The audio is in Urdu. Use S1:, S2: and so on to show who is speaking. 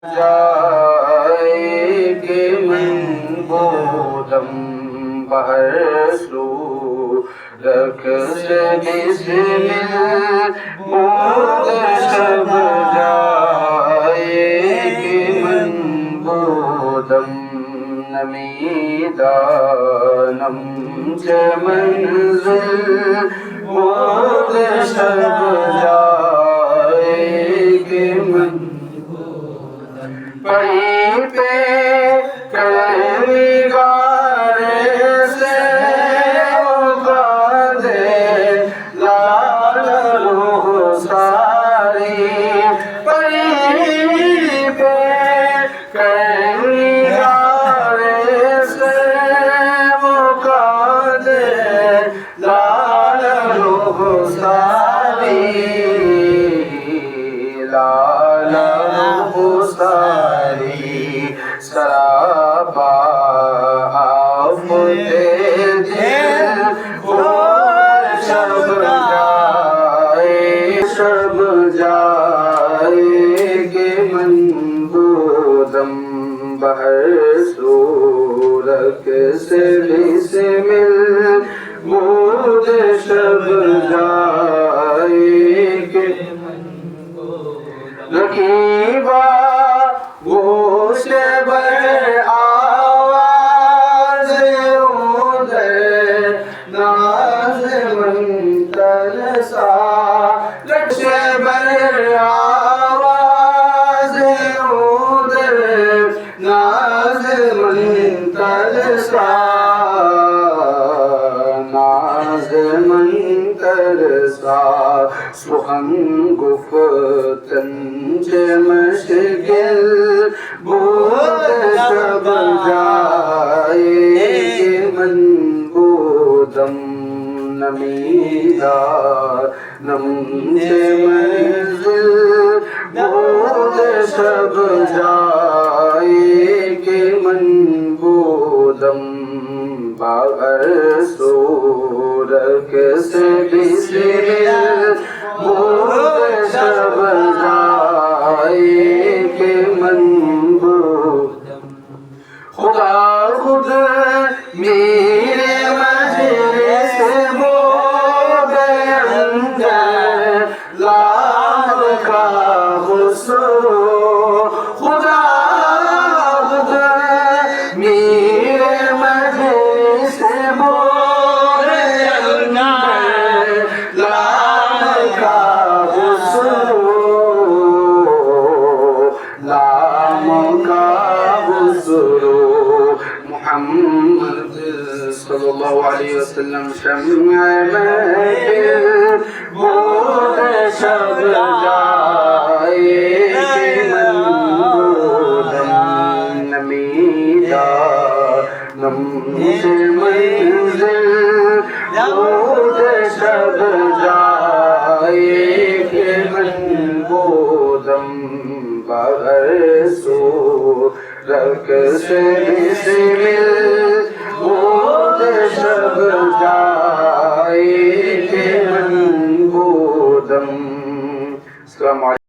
S1: جائے من بودم بہر سو رکھ سے بسم بود شب جائے من بودم نمیدانم چه منزل بود شب جائے من پڑی پہ کرنگار سے دے لال روح ساری پڑی پہ کرنگار سے دے لال روح ساری لال روح ساری سراپا آفتے دل شب جائے گے من بودم بہر سورک سے بسمل بود شب جائے گے رقیبہ گوشت بر آواز ادھر ناز منتر سا گوشت بر آواز ادھر ناز منتر سا ناز منتر سا سخن گفتن چه مشکل بود شب جائے من بودم نمیدانم چه منزل بود شب جائے من بودم باغر سورک سے بسمل بود شب جائے من بودم خدا خود میرے مجلس بود اندر لال کا خسرو خدا خود میرے مجلس بود اندر لال کا لام کا خسرو محمد صلی اللہ علیہ وسلم شمع محفل بود شب جائے من بودم نمیدانم چه منزل بود شب جائے من بودم بغیر سورک سے بسمل بود شب جائے